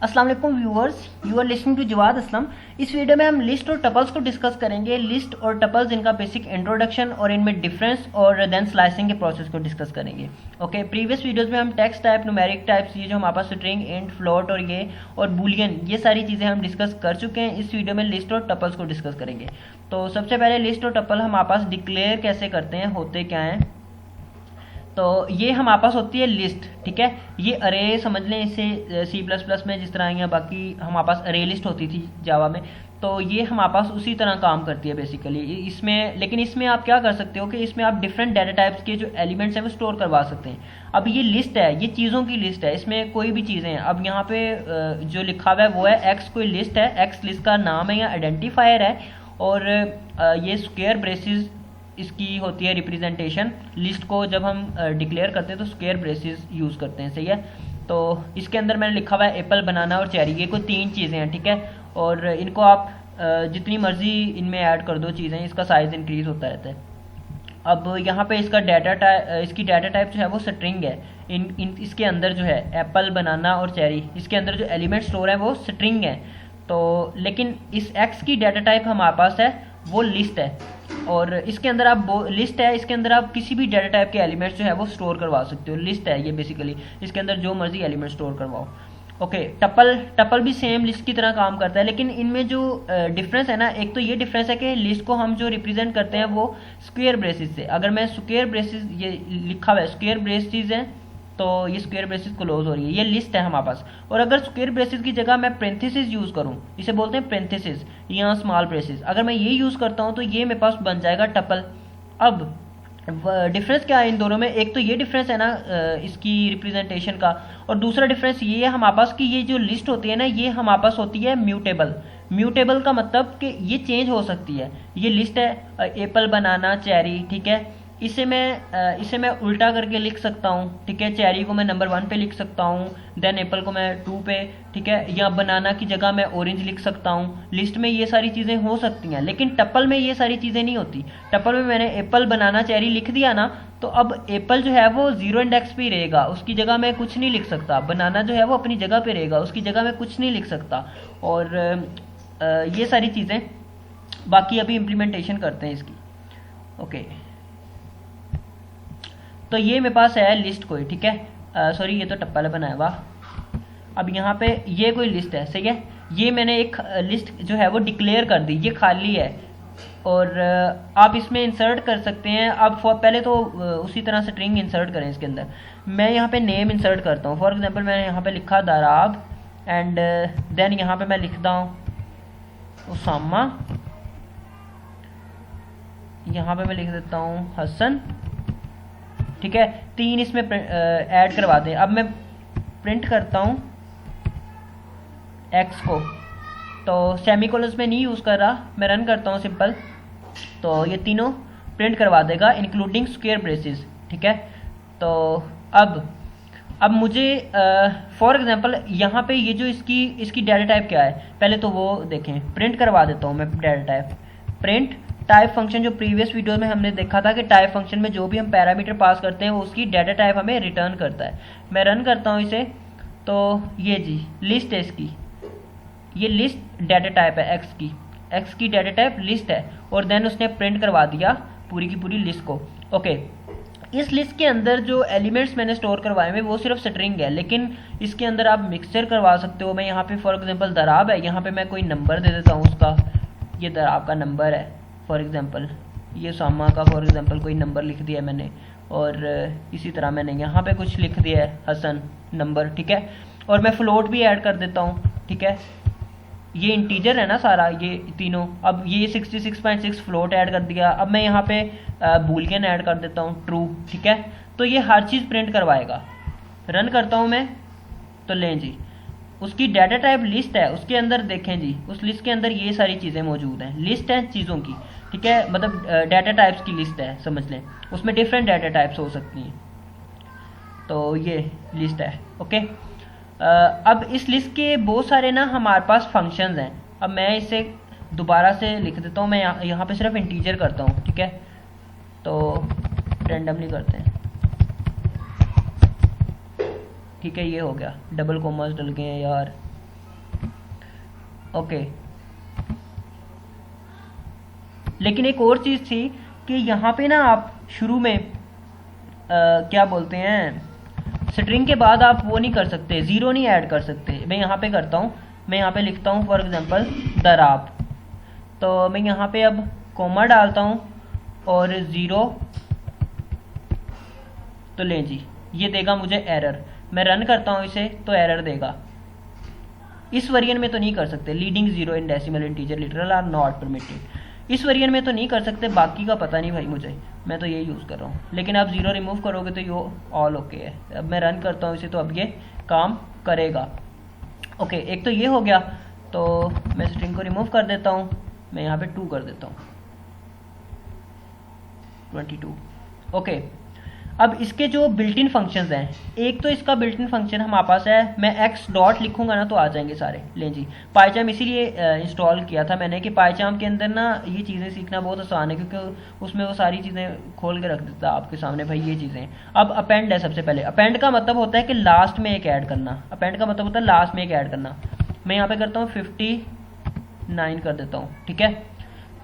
अस्सलाम वालेकुम viewers, you are listening to Jawad Aslam. इस वीडियो में हम लिस्ट और टपल्स को डिस्कस करेंगे। लिस्ट और टपल्स, इनका बेसिक इंट्रोडक्शन और इनमें डिफरेंस और देन स्लाइसिंग के प्रोसेस को डिस्कस करेंगे। ओके, प्रीवियस वीडियोस में हम टेक्स्ट टाइप, न्यूमेरिक टाइप्स, ये जो हमारे पास स्ट्रिंग, इंट, फ्लोट और ये और बूलियन, ये सारी चीज़ें हम डिस्कस कर चुके हैं। इस वीडियो में लिस्ट और टपल्स को डिस्कस करेंगे। तो सबसे पहले लिस्ट और टपल हमारे पास डिक्लेयर कैसे करते हैं, होते क्या हैं। तो ये हमारे पास होती है लिस्ट, ठीक है। ये अरे समझ लें, इससे C++ में जिस तरह या बाकी हमारे पास अरे लिस्ट होती थी जावा में, तो ये हमारे पास उसी तरह काम करती है बेसिकली इसमें। लेकिन इसमें आप क्या कर सकते हो कि इसमें आप डिफरेंट डाटा टाइप्स के जो एलिमेंट्स हैं वो स्टोर करवा सकते हैं। अब ये लिस्ट है, ये चीज़ों की लिस्ट है, इसमें कोई भी चीज़ें हैं। अब यहाँ पे जो लिखा हुआ है वो है एक्स, कोई लिस्ट है, एक्स लिस्ट का नाम है या आइडेंटिफायर है, और ये स्क्वायर ब्रेसेस इसकी होती है रिप्रेजेंटेशन। लिस्ट को जब हम डिक्लेयर करते हैं तो स्क्वायर ब्रेसेस यूज़ करते हैं, सही है। तो इसके अंदर मैंने लिखा हुआ है एप्पल, बनाना और चेरी, ये कोई 3 चीज़ें हैं, ठीक है। और इनको आप जितनी मर्जी इनमें ऐड कर दो चीज़ें, इसका साइज़ इंक्रीज होता रहता है। अब यहाँ पे इसका इसकी डाटा टाइप जो है वो स्ट्रिंग है। इसके अंदर जो है एप्पल, बनाना और चेरी, इसके अंदर जो एलिमेंट स्टोर है वो स्ट्रिंग है। तो लेकिन इस एक्स की डाटा टाइप हमारे पास है वो लिस्ट है, और इसके अंदर आप वो लिस्ट है, इसके अंदर आप किसी भी डाटा टाइप के एलिमेंट्स जो है वो स्टोर करवा सकते हो। लिस्ट है ये बेसिकली, इसके अंदर जो मर्जी एलिमेंट स्टोर करवाओ। ओके, टपल भी सेम लिस्ट की तरह काम करता है, लेकिन इनमें जो डिफरेंस है ना, एक तो ये डिफरेंस है कि लिस्ट को हम जो रिप्रेजेंट करते हैं वो स्क्वायर ब्रेसेस से। अगर मैं स्क्वायर ब्रेसेस, ये लिखा हुआ है स्क्वायर ब्रेसेस है, तो ये स्क्वायर ब्रेसेस क्लोज हो रही है, ये लिस्ट है हमारे पास। और अगर स्क्वायर ब्रेसेस की जगह मैं पेरेंथेसिस यूज़ करूँ, इसे बोलते हैं पेरेंथेसिस या स्मॉल ब्रेसेस, अगर मैं ये यूज़ करता हूँ तो ये मेरे पास बन जाएगा टपल। अब डिफरेंस क्या है इन दोनों में, एक तो ये डिफरेंस है ना इसकी रिप्रेजेंटेशन का, और दूसरा डिफरेंस ये है हमारे पास कि ये जो लिस्ट होती है ना, ये हमारे पास होती है म्यूटेबल। म्यूटेबल का मतलब कि ये चेंज हो सकती है। ये लिस्ट है एप्पल, बनाना, चेरी, ठीक है। इसे मैं उल्टा करके लिख सकता हूँ, ठीक है। चेरी को मैं नंबर 1 पे लिख सकता हूँ, देन एप्पल को मैं 2 पे, ठीक है। या बनाना की जगह मैं ऑरेंज लिख सकता हूँ। लिस्ट में ये सारी चीज़ें हो सकती हैं, लेकिन टपल में ये सारी चीज़ें नहीं होती। टपल में मैंने एप्पल, बनाना, चेरी लिख दिया ना, तो अब एप्पल जो है वो 0 इंडेक्स पे ही रहेगा, उसकी जगह मैं कुछ नहीं लिख सकता। बनाना जो है वो अपनी जगह पे रहेगा, उसकी जगह मैं कुछ नहीं लिख सकता। और ये सारी चीज़ें बाकी अभी इम्प्लीमेंटेशन करते हैं इसकी। ओके, तो ये मेरे पास है लिस्ट कोई, ठीक है। सॉरी, ये तो टप्पल बनाया हुआ। अब यहाँ पे ये कोई लिस्ट है, सही है। ये मैंने एक लिस्ट जो है वो डिक्लेयर कर दी, ये खाली है, और आप इसमें इंसर्ट कर सकते हैं। अब पहले तो उसी तरह स्ट्रिंग इंसर्ट करें इसके अंदर। मैं यहाँ पे नेम इंसर्ट करता हूँ। फॉर एग्जांपल मैंने यहाँ पे लिखा दराब, एंड देन यहाँ पे मैं लिखता हूँ उसामा, यहाँ पे मैं लिख देता हूँ हसन, ठीक है। 3 इसमें ऐड करवा दें। अब मैं प्रिंट करता हूँ एक्स को, तो सेमीकोलंस में नहीं यूज़ कर रहा, मैं रन करता हूँ सिंपल, तो ये तीनों प्रिंट करवा देगा इंक्लूडिंग स्क्वायर ब्रेसेस, ठीक है। तो अब मुझे फॉर एग्जांपल यहाँ पे ये जो इसकी डाटा टाइप क्या है, पहले तो वो देखें। प्रिंट करवा देता हूँ मैं data type. Print type function, जो प्रीवियस वीडियो में हमने देखा था कि टाइप फंक्शन में जो भी हम पैरामीटर पास करते हैं वो उसकी डाटा टाइप हमें रिटर्न करता है। मैं रन करता हूँ इसे, तो ये जी लिस्ट है इसकी, ये लिस्ट डाटा टाइप है एक्स की डाटा टाइप लिस्ट है, और देन उसने प्रिंट करवा दिया पूरी की पूरी लिस्ट को। ओके, इस लिस्ट के अंदर जो एलिमेंट्स मैंने स्टोर करवाए हैं वो सिर्फ स्ट्रिंग है, लेकिन इसके अंदर आप मिक्सचर करवा सकते हो। मैं यहाँ पे फॉर एग्जांपल दराब है, यहाँ पे मैं कोई नंबर दे देता हूँ उसका, ये दराब का नंबर है फॉर एग्जांपल, ये सामा का फॉर एग्जांपल कोई नंबर लिख दिया है मैंने, और इसी तरह मैंने यहाँ पे कुछ लिख दिया है हसन नंबर, ठीक है। और मैं फ्लोट भी ऐड कर देता हूँ, ठीक है। ये इंटीजर है ना सारा, ये तीनों। अब ये 66.6 फ्लोट ऐड कर दिया। अब मैं यहाँ पे बूलियन ऐड कर देता हूँ ट्रू, ठीक है। तो ये हर चीज़ प्रिंट करवाएगा। रन करता हूँ मैं, तो लें जी उसकी डाटा टाइप लिस्ट है, उसके अंदर देखें जी, उस लिस्ट के अंदर ये सारी चीज़ें मौजूद हैं। लिस्ट है चीज़ों की, ठीक है, मतलब डाटा टाइप्स की लिस्ट है समझ लें, उसमें डिफरेंट डाटा टाइप्स हो सकती हैं। तो ये लिस्ट है, ओके। अब इस लिस्ट के बहुत सारे ना हमारे पास फंक्शंस हैं। अब मैं इसे दोबारा से लिख देता हूँ, मैं यहाँ पे सिर्फ इंटीजर करता हूँ, ठीक है। तो रैंडमली करते हैं, ठीक है। ये हो गया, डबल कोमास डल गए हैं यार। ओके। लेकिन एक और चीज़ थी कि यहाँ पे ना आप शुरू में क्या बोलते हैं, स्ट्रिंग के बाद आप वो नहीं कर सकते, ज़ीरो नहीं ऐड कर सकते। मैं यहाँ पे करता हूँ, मैं यहाँ पे लिखता हूँ फॉर एग्जांपल दराब, तो मैं यहाँ पे अब कोमा डालता हूँ और ज़ीरो, तो लें जी ये देगा मुझे एरर। मैं रन करता हूँ इसे तो एरर देगा। इस वेरिएंट में तो नहीं कर सकते, leading zero in decimal integer literal are not permitted. इस वेरिएंट में तो नहीं कर सकते, बाकी का पता नहीं भाई मुझे, मैं तो ये यूज़ कर रहा हूँ। लेकिन आप ज़ीरो रिमूव करोगे तो ये ऑल ओके है। अब मैं रन करता हूँ इसे, तो अब ये काम करेगा। ओके, एक तो ये हो गया। तो मैं स्ट्रिंग को रिमूव कर देता हूँ, मैं यहाँ पे 2 कर देता हूँ, 22। ओके, अब इसके जो बिल्ट इन फंक्शंस हैं, एक तो इसका बिल्ट इन फंक्शन हमारे पास है, मैं एक्स डॉट लिखूंगा ना तो आ जाएंगे सारे। लें जी, पाईचाम इसीलिए इंस्टॉल किया था मैंने कि पाईचाम के अंदर ना ये चीज़ें सीखना बहुत आसान है, क्योंकि उसमें वो सारी चीज़ें खोल के रख देता है आपके सामने भाई ये चीज़ें। अब अपेंड है सबसे पहले। अपेंड का मतलब होता है कि लास्ट में एक ऐड करना। अपेंड का मतलब होता है लास्ट में एक ऐड करना। मैं यहाँ पे करता हूँ 59 कर देता हूँ, ठीक है।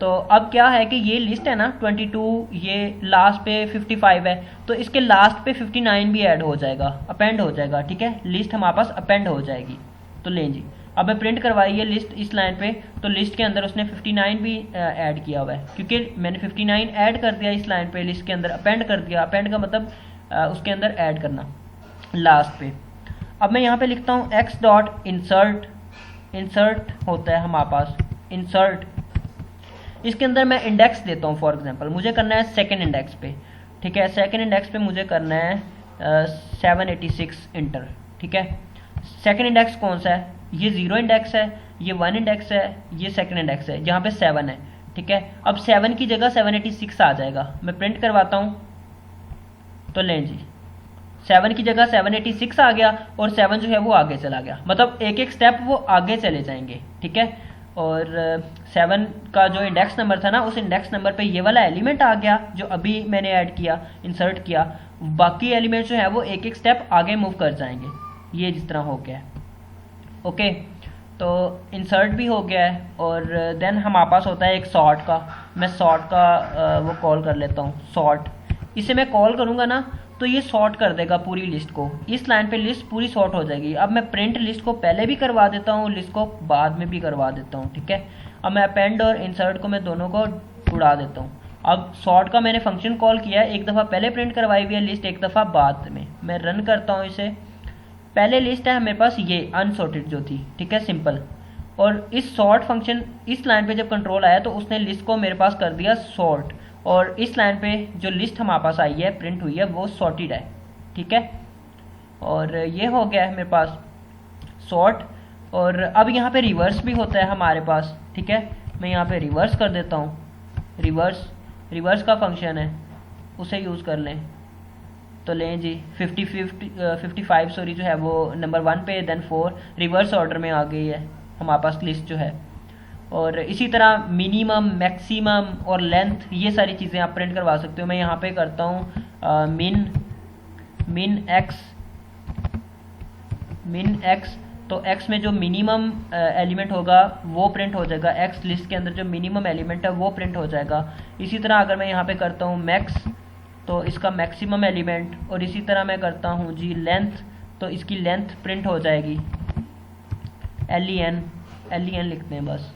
तो अब क्या है कि ये लिस्ट है ना 22, ये लास्ट पे 55 है, तो इसके लास्ट पे 59 भी ऐड हो जाएगा, अपेंड हो जाएगा, ठीक है। लिस्ट हमारे पास अपेंड हो जाएगी। तो लें जी, अब मैं प्रिंट करवाई है लिस्ट इस लाइन पे, तो लिस्ट के अंदर उसने 59 भी ऐड किया हुआ है, क्योंकि मैंने 59 ऐड कर दिया इस लाइन पे, लिस्ट के अंदर अपेंड कर दिया। अपेंड का मतलब उसके अंदर ऐड करना लास्ट पे। अब मैं यहाँ पे लिखता हूँ एक्स डॉट इंसर्ट। इंसर्ट होता है हमारे पास इंसर्ट, इसके अंदर मैं इंडेक्स देता हूँ। फॉर एग्जांपल मुझे करना है सेकंड इंडेक्स पे, ठीक है। सेकंड इंडेक्स पे मुझे करना है 786 इंटर, ठीक है। सेकंड इंडेक्स कौन सा है? ये 0 इंडेक्स है, ये 1 इंडेक्स है, ये सेकंड इंडेक्स है जहाँ पे 7 है, ठीक है। अब 7 की जगह 786 आ जाएगा। मैं प्रिंट करवाता हूँ, तो लें जी 7 की जगह 786 आ गया, और 7 जो है वो आगे चला गया, मतलब एक एक स्टेप वो आगे चले जाएंगे, ठीक है। और 7 का जो इंडेक्स नंबर था ना, उस इंडेक्स नंबर पे ये वाला एलिमेंट आ गया जो अभी मैंने ऐड किया, इंसर्ट किया। बाकी एलिमेंट जो है वो एक एक स्टेप आगे मूव कर जाएंगे, ये जिस तरह हो गया है। ओके, तो इंसर्ट भी हो गया है। और देन हमारे पास होता है एक सॉर्ट का। मैं सॉर्ट का वो कॉल कर लेता हूँ, सॉर्ट। इसे मैं कॉल करूँगा ना तो ये सॉर्ट कर देगा पूरी लिस्ट को। इस लाइन पे लिस्ट पूरी सॉर्ट हो जाएगी। अब मैं प्रिंट लिस्ट को पहले भी करवा देता हूँ, लिस्ट को बाद में भी करवा देता हूँ, ठीक है। अब मैं अपेंड और इंसर्ट को मैं दोनों को उड़ा देता हूँ। अब सॉर्ट का मैंने फंक्शन कॉल किया है, एक दफ़ा पहले प्रिंट करवाई हुई है लिस्ट, एक दफ़ा बाद में। मैं रन करता हूँ इसे। पहले लिस्ट है मेरे पास ये अनसॉर्टेड जो थी, ठीक है, सिंपल। और इस सॉर्ट फंक्शन इस लाइन पे जब कंट्रोल आया तो उसने लिस्ट को मेरे पास कर दिया सॉर्ट, और इस लाइन पे जो लिस्ट हमारे पास आई है प्रिंट हुई है वो सॉर्टेड है, ठीक है। और ये हो गया है मेरे पास सॉर्ट। और अब यहाँ पे रिवर्स भी होता है हमारे पास, ठीक है। मैं यहाँ पे रिवर्स कर देता हूँ। रिवर्स का फंक्शन है, उसे यूज़ कर लें। तो लें जी 55 सॉरी जो है वो नंबर 1 पे, देन 4 रिवर्स ऑर्डर में आ गई है हमारे पास लिस्ट जो है। और इसी तरह मिनिमम, मैक्सिमम और लेंथ, ये सारी चीज़ें आप प्रिंट करवा सकते हो। मैं यहाँ पे करता हूँ मिन एक्स। तो एक्स में जो मिनिमम एलिमेंट होगा वो प्रिंट हो जाएगा, एक्स लिस्ट के अंदर जो मिनिमम एलिमेंट है वो प्रिंट हो जाएगा। इसी तरह अगर मैं यहाँ पे करता हूँ मैक्स, तो इसका मैक्सिमम एलिमेंट, और इसी तरह मैं करता हूँ जी लेंथ, तो इसकी लेंथ प्रिंट हो जाएगी। LEN लिखते हैं बस।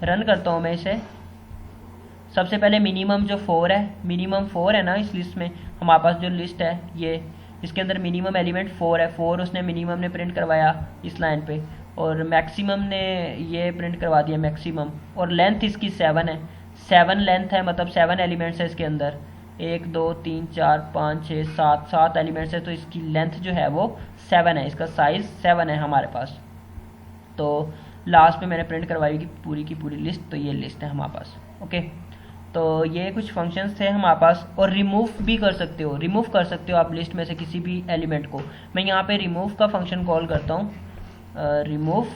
रन करता हूँ मैं इसे। सबसे पहले मिनिमम जो 4 है, मिनिमम 4 है ना इस लिस्ट में, हमारे पास जो लिस्ट है ये, इसके अंदर मिनिमम एलिमेंट 4 है। 4 उसने मिनिमम ने प्रिंट करवाया इस लाइन पे, और मैक्सिमम ने ये प्रिंट करवा दिया मैक्सिमम। और लेंथ इसकी 7 है, 7 लेंथ है, मतलब 7 एलिमेंट्स है इसके अंदर। 1 2 3 4 5 6 7 एलिमेंट्स है, तो इसकी लेंथ जो है वो 7 है, इसका साइज़ 7 है हमारे पास। तो लास्ट में मैंने प्रिंट करवाई की पूरी लिस्ट, तो ये लिस्ट है हमारे पास। ओके, तो ये कुछ फंक्शंस थे हमारे पास। और रिमूव भी कर सकते हो, रिमूव कर सकते हो आप लिस्ट में से किसी भी एलिमेंट को। मैं यहाँ पे रिमूव का फंक्शन कॉल करता हूँ, रिमूव।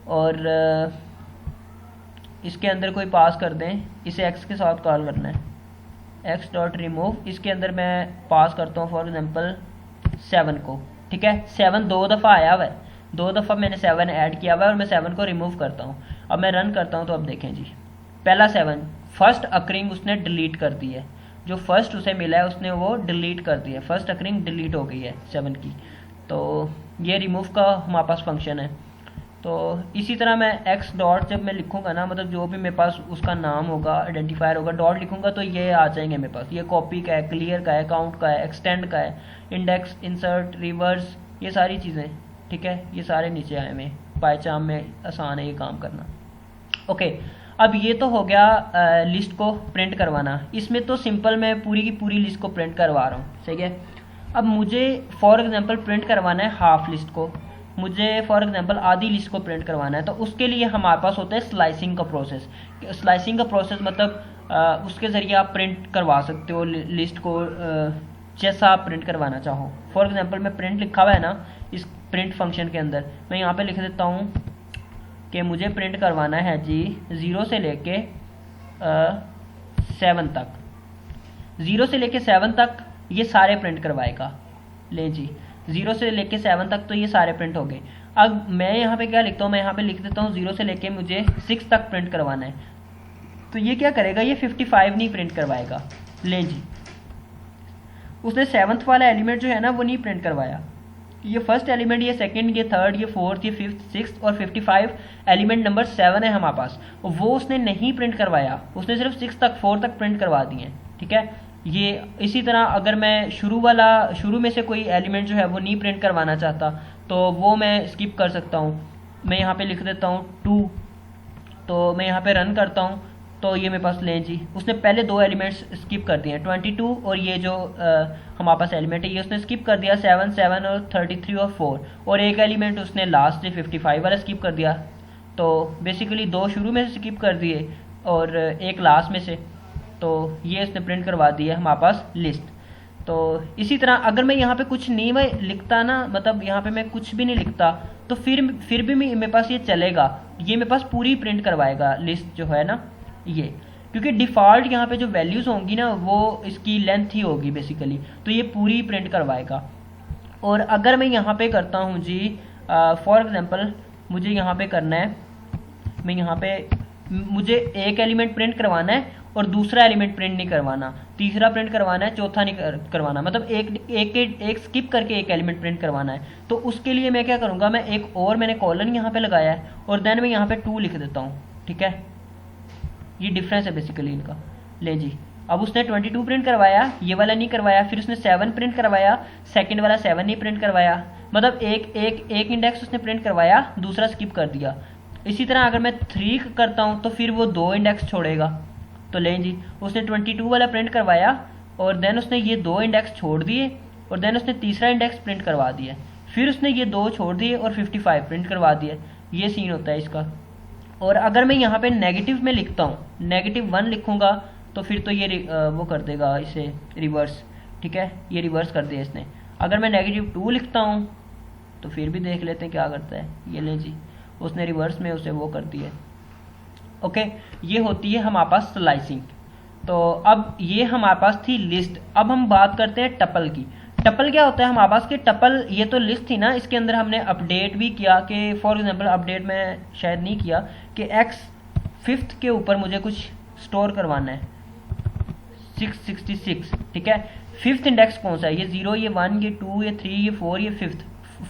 और इसके अंदर कोई पास कर दें, इसे x के साथ कॉल करना है, x डॉट रिमूव। इसके अंदर मैं पास करता हूँ फॉर एग्जांपल 7 को, ठीक है। 7 2 दफ़ा आया हुआ है, 2 दफ़ा मैंने 7 ऐड किया हुआ है और मैं 7 को रिमूव करता हूँ। अब मैं रन करता हूँ तो अब देखें जी, पहला 7 फर्स्ट अकरिंग उसने डिलीट कर दी है, जो फर्स्ट उसे मिला है उसने वो डिलीट कर दिया, फर्स्ट अकरिंग डिलीट हो गई है 7 की। तो ये रिमूव का हमारे पास फंक्शन है। तो इसी तरह मैं एक्स डॉट जब मैं लिखूंगा ना, मतलब जो भी मेरे पास उसका नाम होगा, आइडेंटिफायर होगा, डॉट लिखूंगा तो ये आ जाएंगे मेरे पास। ये कॉपी का है, क्लियर का है, काउंट का है, एक्सटेंड का है, इंडेक्स, इंसर्ट, रिवर्स, ये सारी चीज़ें, ठीक है, ये सारे नीचे आए हुए। पाइचाम में आसान है ये काम करना। ओके, अब ये तो हो गया लिस्ट को प्रिंट करवाना। इसमें तो सिंपल मैं पूरी की पूरी लिस्ट को प्रिंट करवा रहा हूँ, सही है। अब मुझे फॉर एग्जांपल प्रिंट करवाना है हाफ लिस्ट को, मुझे फॉर एग्जांपल आधी लिस्ट को प्रिंट करवाना है, तो उसके लिए हमारे पास होता है स्लाइसिंग का प्रोसेस। स्लाइसिंग का प्रोसेस मतलब उसके ज़रिए आप प्रिंट करवा सकते हो लिस्ट को जैसा आप प्रिंट करवाना चाहो। फॉर एग्जांपल मैं प्रिंट लिखा हुआ है ना इस प्रिंट फंक्शन के अंदर, मैं यहाँ पे लिख देता हूँ कि मुझे प्रिंट करवाना है जी 0 से लेके 7 तक, 0 से लेके 7 तक ये सारे प्रिंट करवाएगा। ले जी 0 से लेके 7 तक तो ये सारे प्रिंट हो गए। अब मैं यहाँ पे क्या लिखता हूँ, मैं यहाँ पे लिख देता हूँ 0 से लेके मुझे 6 तक प्रिंट करवाना है, तो ये क्या करेगा, ये 55 नहीं प्रिंट करवाएगा। ले जी, उसने 7th वाला एलिमेंट जो है ना वो नहीं प्रिंट करवाया। ये फर्स्ट एलिमेंट, ये सेकंड, ये थर्ड, ये फोर्थ, ये फिफ्थ, सिक्स्थ और 55 एलिमेंट नंबर 7 है हमारे पास, वो उसने नहीं प्रिंट करवाया, उसने सिर्फ 6 तक 4 तक प्रिंट करवा दिए हैं, ठीक है। ये इसी तरह अगर मैं शुरू में से कोई एलिमेंट जो है वो नहीं प्रिंट करवाना चाहता तो वो मैं स्किप कर सकता हूँ। मैं यहाँ पे लिख देता हूँ 2, तो मैं यहाँ पे रन करता हूँ तो ये मेरे पास लें जी, उसने पहले 2 एलिमेंट्स स्किप कर दिए हैं, 22 और ये जो हमारे पास एलिमेंट है ये उसने स्किप कर दिया, 7, 7 और 33 और 4, और एक एलिमेंट उसने लास्ट से 55 वाला स्किप कर दिया। तो बेसिकली 2 शुरू में से स्किप कर दिए और एक लास्ट में से, तो ये इसने प्रिंट करवा दिया हमारे पास लिस्ट। तो इसी तरह अगर मैं यहाँ पे कुछ नहीं मैं लिखता ना, मतलब यहाँ पे मैं कुछ भी नहीं लिखता तो फिर भी मेरे पास ये चलेगा, ये मेरे पास पूरी प्रिंट करवाएगा लिस्ट जो है ना ये, क्योंकि डिफ़ॉल्ट यहाँ पे जो वैल्यूज़ होंगी ना वो इसकी लेंथ ही होगी बेसिकली, तो ये पूरी प्रिंट करवाएगा। और अगर मैं यहाँ पे करता हूँ जी फॉर एग्जांपल मुझे यहाँ पे करना है, मैं यहाँ पे मुझे एक एलिमेंट प्रिंट करवाना है और दूसरा एलिमेंट प्रिंट नहीं करवाना, तीसरा प्रिंट करवाना है, चौथा नहीं करवाना, मतलब एक स्किप करके एक एलिमेंट प्रिंट करवाना है। तो उसके लिए मैं क्या करूँगा, मैं एक और मैंने कॉलन यहाँ पे लगाया है और देन मैं यहाँ पे 2 लिख देता हूँ, ठीक है। ये डिफरेंस है बेसिकली इनका। ले जी, अब उसने 22 प्रिंट करवाया, ये वाला नहीं करवाया, फिर उसने 7 प्रिंट करवाया, सेकंड वाला 7 नहीं प्रिंट करवाया, मतलब एक इंडेक्स उसने प्रिंट करवाया, दूसरा स्किप कर दिया। इसी तरह अगर मैं 3 करता हूँ तो फिर वो 2 इंडेक्स छोड़ेगा। तो लें जी, उसने 22 वाला प्रिंट करवाया और देन उसने ये 2 इंडेक्स छोड़ दिए और देन उसने तीसरा इंडेक्स प्रिंट करवा दिया, फिर उसने ये 2 छोड़ दिए और 55 प्रिंट करवा दिया। ये सीन होता है इसका। और अगर मैं यहाँ पे नेगेटिव में लिखता हूँ, -1 लिखूँगा तो फिर तो ये वो कर देगा इसे रिवर्स, ठीक है, ये रिवर्स कर दिया इसने। अगर मैं -2 लिखता हूँ तो फिर भी देख लेते हैं क्या करता है। ये लें जी, उसने रिवर्स में उसे वो कर दिया। ओके, ये होती है हमारे पास स्लाइसिंग। तो अब ये हमारे पास थी लिस्ट। अब हम बात करते हैं टपल की। टपल क्या होता है हमारे पास कि टपल, ये तो लिस्ट थी ना, इसके अंदर हमने अपडेट भी किया कि फॉर एग्जांपल अपडेट में शायद नहीं किया कि x 5th के ऊपर मुझे कुछ स्टोर करवाना है 666, ठीक है। 5th इंडेक्स कौन सा है, ये 0, ये 1, ये 2, ये 3, ये 4, ये 5th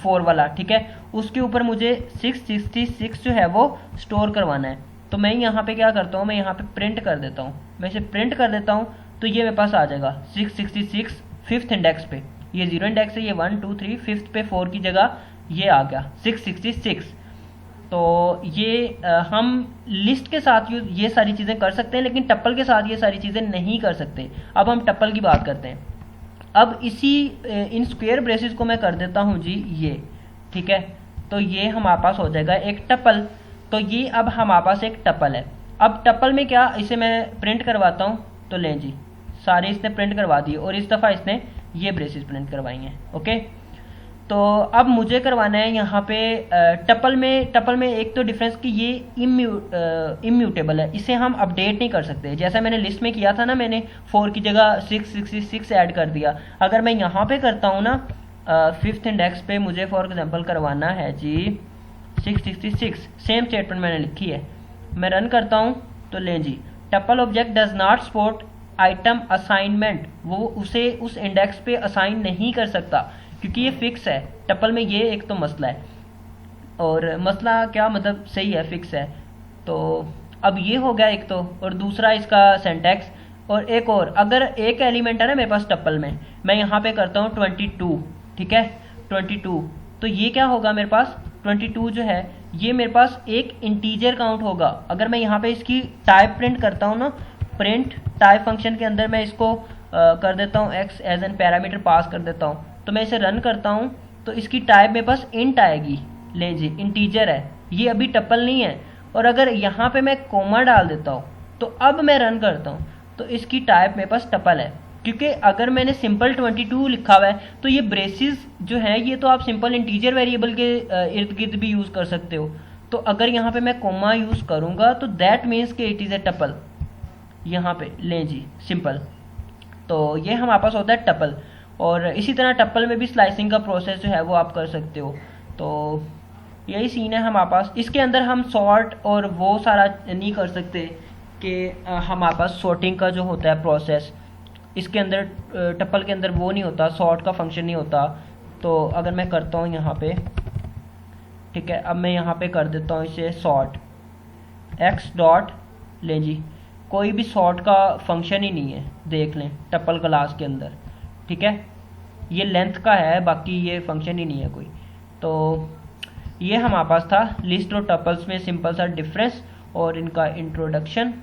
4 वाला, ठीक है। उसके ऊपर मुझे 666 जो है वो स्टोर करवाना है। तो मैं यहाँ पे क्या करता हूँ, मैं यहाँ पे प्रिंट कर देता हूँ, मैं इसे प्रिंट कर देता हूँ तो ये मेरे पास आ जाएगा 666 5th इंडेक्स पे। ये 0 इंडेक्स है, ये 1 2 3, 5th पे 4 की जगह ये आ गया 666। तो ये हम लिस्ट के साथ ये सारी चीज़ें कर सकते हैं, लेकिन टप्पल के साथ ये सारी चीज़ें नहीं कर सकते। अब हम टप्पल की बात करते हैं। अब इसी इन स्क्वायर ब्रेसेस को मैं कर देता हूँ जी ये, ठीक है। तो ये हमारे पास हो जाएगा एक टप्पल। तो ये अब हमारे पास एक टप्पल है। अब टप्पल में क्या, इसे मैं प्रिंट करवाता हूँ। तो लें जी, सारे इसने प्रिंट करवा दिए और इस दफ़ा इसने ये ब्रेसेस प्रिंट करवाई हैं, ओके। तो अब मुझे करवाना है यहाँ पे टपल में एक तो डिफरेंस कि ये इम्यूटेबल है, इसे हम अपडेट नहीं कर सकते। जैसा मैंने लिस्ट में किया था ना, मैंने 4 की जगह 666 ऐड कर दिया। अगर मैं यहाँ पे करता हूँ ना फिफ्थ इंडेक्स पे मुझे फॉर एग्जांपल करवाना है जी 666, सेम स्टेटमेंट मैंने लिखी है, मैं रन करता हूँ तो लें जी tuple object does not support item assignment, वो उसे उस इंडेक्स पे असाइन नहीं कर सकता क्योंकि ये फिक्स है टपल में, ये एक तो मसला है। और मसला क्या मतलब सही है, फिक्स है। तो अब ये हो गया एक तो, और दूसरा इसका सिंटैक्स। और एक और, अगर एक एलिमेंट है ना मेरे पास टपल में, मैं यहाँ पे करता हूँ 22, ठीक है 22, तो ये क्या होगा मेरे पास 22 जो है ये मेरे पास एक इंटीजर काउंट होगा। अगर मैं यहाँ पे इसकी टाइप प्रिंट करता हूँ ना, प्रिंट टाइप फंक्शन के अंदर मैं इसको कर देता हूँ x as an parameter pass कर देता हूँ, तो मैं इसे रन करता हूँ तो इसकी टाइप मेरे पास इंट आएगी, ले जी इंटीजर है ये, अभी टपल नहीं है। और अगर यहाँ पे मैं कोमा डाल देता हूँ तो अब मैं रन करता हूँ तो इसकी टाइप मेरे पास टपल है, क्योंकि अगर मैंने सिंपल 22 लिखा हुआ है तो ये ब्रेसिस जो है ये तो आप सिंपल इंटीजर वेरिएबल के इर्द गिर्द भी यूज़ कर सकते हो। तो अगर यहाँ पे मैं कोमा यूज़ करूँगा तो दैट मीन्स कि इट इज़ ए टपल, यहाँ पे लें जी सिंपल। तो ये हमारे पास होता है टपल। और इसी तरह टपल में भी स्लाइसिंग का प्रोसेस जो है वो आप कर सकते हो। तो यही सीन है हमारे पास। इसके अंदर हम सॉर्ट और वो सारा नहीं कर सकते कि हमारे पास सॉर्टिंग का जो होता है प्रोसेस, इसके अंदर टपल के अंदर वो नहीं होता, सॉर्ट का फंक्शन नहीं होता। तो अगर मैं करता हूँ यहाँ पे, ठीक है, अब मैं यहाँ पे कर देता हूँ इसे सॉर्ट एक्स डॉट, लें जी कोई भी सॉर्ट का फंक्शन ही नहीं है, देख लें टपल क्लास के अंदर, ठीक है, ये लेंथ का है, बाकी ये फंक्शन ही नहीं है कोई। तो ये हमारे पास था लिस्ट और टपल्स में सिंपल सा डिफरेंस और इनका इंट्रोडक्शन।